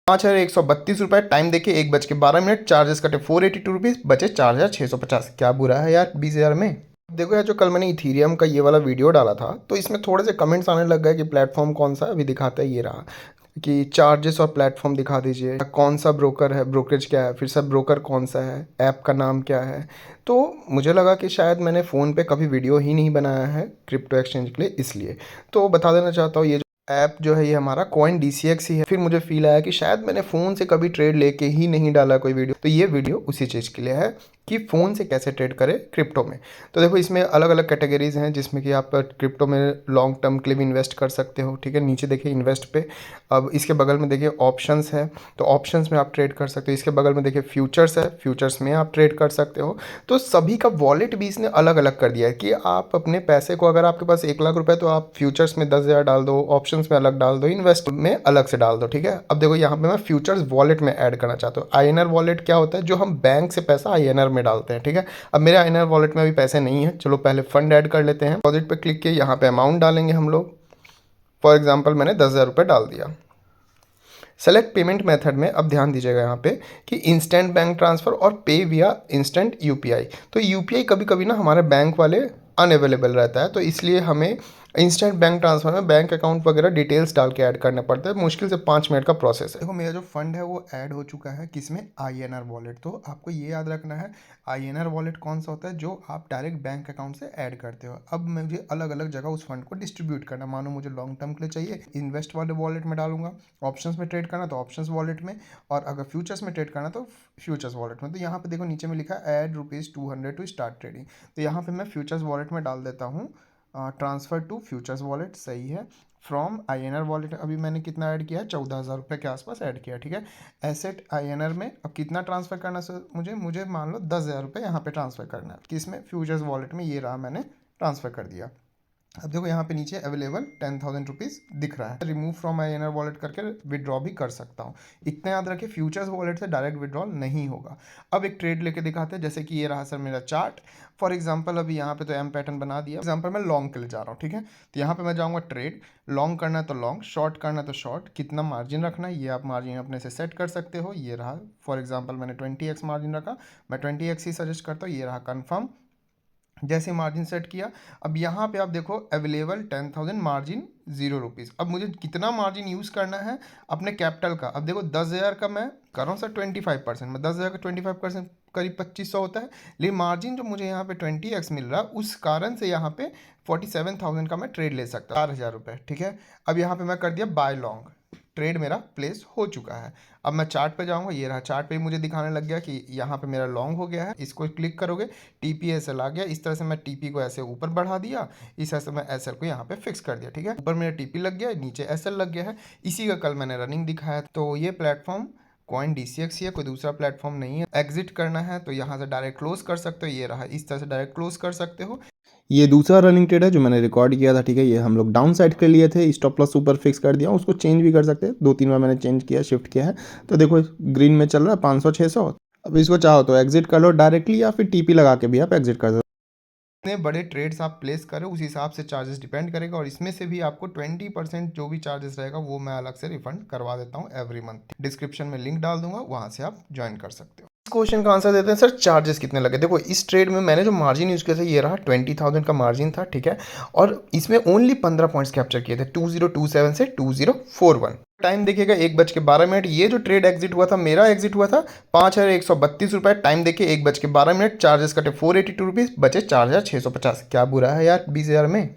₹5,132, time देखिए 1:12, charges कटे ₹482, बचे 4,650। क्या बुरा है यार 20,000 में। देखो यार, जो कल मैंने इथीरियम का ये वाला वीडियो डाला था तो इसमें थोड़े से कमेंट्स आने लग गए कि प्लेटफॉर्म कौन सा है। अभी दिखाता है, ये रहा कि चार्जेस और प्लेटफॉर्म दिखा दीजिए, कौन सा ब्रोकर है, ब्रोकरेज क्या है, फिर सब ब्रोकर कौन सा है, ऐप का नाम क्या है। तो मुझे लगा कि शायद मैंने फ़ोन पे कभी वीडियो ही नहीं बनाया है क्रिप्टो एक्सचेंज के लिए, इसलिए तो बता देना चाहता हूँ। ये ऐप जो है ये हमारा कॉइन DCX ही है। फिर मुझे फील आया कि शायद मैंने फ़ोन से कभी ट्रेड लेके ही नहीं डाला कोई वीडियो, तो ये वीडियो उसी चीज़ के लिए है कि फ़ोन से कैसे ट्रेड करें क्रिप्टो में। तो देखो, इसमें अलग अलग कैटेगरीज़ हैं जिसमें कि आप क्रिप्टो में लॉन्ग टर्म के लिए भी इन्वेस्ट कर सकते हो। ठीक है, नीचे देखिए इन्वेस्ट पे, अब इसके बगल में देखिए ऑप्शंस है, तो ऑप्शंस में आप ट्रेड कर सकते हो। इसके बगल में देखिए फ्यूचर्स है, फ्यूचर्स में आप ट्रेड कर सकते हो। तो सभी का वॉलेट भी इसने अलग अलग कर दिया है कि आप अपने पैसे को, अगर आपके पास 1,00,000 तो आप फ्यूचर्स में 10,000 डाल दो, ऑप्शंस में अलग डाल दो, इन्वेस्ट में अलग से डाल दो। ठीक है, अब देखो यहाँ पे मैं फ्यूचर्स वॉलेट में ऐड करना चाहता हूँ। INR वॉलेट क्या होता है, जो हम बैंक से पैसा INR में डालते हैं। ठीक है, अब मेरे INR वॉलेट में अभी पैसे नहीं है, चलो पहले फंड ऐड कर लेते हैं। डिपॉजिट पे क्लिक किए, यहाँ पे अमाउंट डालेंगे हम लोग। फॉर एग्जाम्पल मैंने 10,000 रुपये डाल दिया। सेलेक्ट पेमेंट मेथड में अब ध्यान दीजिएगा यहाँ पे कि इंस्टेंट बैंक ट्रांसफ़र और पे विया इंस्टेंट UPI। तो UPI कभी कभी ना हमारे बैंक वाले अनअवेलेबल रहता है, तो इसलिए हमें इंस्टेंट बैंक ट्रांसफ़र में बैंक अकाउंट वगैरह डिटेल्स डाल के ऐड करने पड़ते हैं। मुश्किल से 5 मिनट का प्रोसेस है। देखो, मेरा जो फंड है वो ऐड हो चुका है किसमें, INR वॉलेट। तो आपको ये याद रखना है INR वॉलेट कौन सा होता है, जो आप डायरेक्ट बैंक अकाउंट से ऐड करते हो। अब मुझे अलग अलग जगह उस फंड को डिस्ट्रीब्यूट करना, मानो मुझे लॉन्ग टर्म के लिए चाहिए, इन्वेस्ट वाले वॉलेट में डालूंगा। ऑप्शंस में ट्रेड करना तो ऑप्शंस वॉलेट में, और अगर फ्यूचर्स में ट्रेड करना तो फ्यूचर्स वॉलेट में। तो यहाँ पे देखो नीचे में लिखा है ऐड ₹200 टू स्टार्ट ट्रेडिंग। तो यहाँ पे मैं फ्यूचर्स वॉलेट में डाल देता हूँ ट्रांसफ़र टू फ्यूचर्स वॉलेट, सही है। फ्रॉम INR वॉलेट अभी मैंने कितना ऐड किया है, 14,000 रुपये के आसपास ऐड किया। ठीक है, एसेट INR में अब कितना ट्रांसफ़र करना सर, मुझे मान लो 10,000 रुपये यहाँ पे ट्रांसफ़र करना है, किसमें, फ्यूचर्स वॉलेट में। ये रहा, मैंने ट्रांसफ़र कर दिया। अब देखो यहाँ पे नीचे अवेलेबल 10,000 रुपीज़ दिख रहा है। रिमूव फ्रॉम INR वॉलेट करके विड्रॉ भी कर सकता हूँ। इतना याद रखिए, फ्यूचर्स वॉलेट से डायरेक्ट विड्रॉल नहीं होगा। अब एक ट्रेड लेके दिखाते हैं, जैसे कि ये रहा सर मेरा चार्ट। फॉर एग्जांपल अभी यहाँ पे तो M पैटर्न बना दिया। एग्जांपल मैं लॉन्ग के लिए जा रहा हूँ। ठीक है, तो यहाँ पे मैं जाऊँगा ट्रेड, लॉन्ग करना है तो लॉन्ग, शॉर्ट करना है तो शॉर्ट। कितना मार्जिन रखना है ये आप मार्जिन अपने से सेट कर सकते हो। ये रहा, फॉर एग्जाम्पल मैंने 20x मार्जिन रखा, मैं 20x ही सजेस्ट करता हूँ। ये रहा कन्फर्म, जैसे मार्जिन सेट किया। अब यहाँ पे आप देखो अवेलेबल 10,000, मार्जिन ₹0। अब मुझे कितना मार्जिन यूज़ करना है अपने कैपिटल का। अब देखो 10,000 का मैं कर रहा हूँ सर 25%, मैं 10,000 का 25% करीब 2,500 होता है। लेकिन मार्जिन जो मुझे यहाँ पे 20x मिल रहा है, उस कारण से यहाँ पे 47,000 का मैं ट्रेड ले सकता हूँ, 4,000 रुपये। ठीक है, अब यहाँ पे मैं कर दिया बाय लॉन्ग, ट्रेड मेरा प्लेस हो चुका है। अब मैं चार्ट पे जाऊंगा, ये रहा चार्ट पे मुझे दिखाने लग गया कि यहाँ पे मेरा लॉन्ग हो गया है। इसको क्लिक करोगे, TPSL आ गया। इस तरह से मैं TP को ऐसे ऊपर बढ़ा दिया, इस तरह से मैं SL को यहाँ पे फिक्स कर दिया। ठीक है, ऊपर मेरा TP लग गया है, नीचे SL लग गया है। इसी का कल मैंने रनिंग दिखाया। तो ये प्लेटफॉर्म कॉइन DCX ही है, कोई दूसरा प्लेटफॉर्म नहीं है। एग्जिट करना है तो यहाँ से डायरेक्ट क्लोज कर सकते हो, ये रहा, इस तरह से डायरेक्ट क्लोज कर सकते हो। ये दूसरा रनिंग ट्रेड है जो मैंने रिकॉर्ड किया था। ठीक है, ये हम लोग डाउन साइड के लिए थे, स्टॉप लॉस ऊपर फिक्स कर दिया, उसको चेंज भी कर सकते हैं। 2-3 बार मैंने चेंज किया, शिफ्ट किया है। तो देखो ग्रीन में चल रहा है 500-600। अब इसको चाहो तो एग्जिट कर लो डायरेक्टली, या फिर TP लगा के भी आप एग्जिट कर सकते हो। जितने बड़े ट्रेड्स आप प्लेस करें उस हिसाब से चार्जेस डिपेंड करेगा, और इसमें से भी आपको 20% जो भी चार्जेस रहेगा वो मैं अलग से रिफंड करवा देता हूँ एवरी मंथ। डिस्क्रिप्शन में लिंक डाल दूंगा, वहाँ से आप ज्वाइन कर सकते हो। इस क्वेश्चन का आंसर देते हैं सर, चार्जेस कितने लगे। देखो इस ट्रेड में मैंने जो मार्जिन यूज़ किया था ये रहा, 20,000 का मार्जिन था। ठीक है, और इसमें ओनली 15 पॉइंट्स कैप्चर किए थे, 2027 से 2041। टाइम देखिएगा 1:12। ये जो ट्रेड एग्जिट हुआ था, मेरा एग्जिट हुआ था ₹5,132। टाइम देखिए 1:12, चार्जेस कटे ₹482, बचे 4,650। क्या बुरा है यार 20,000 में।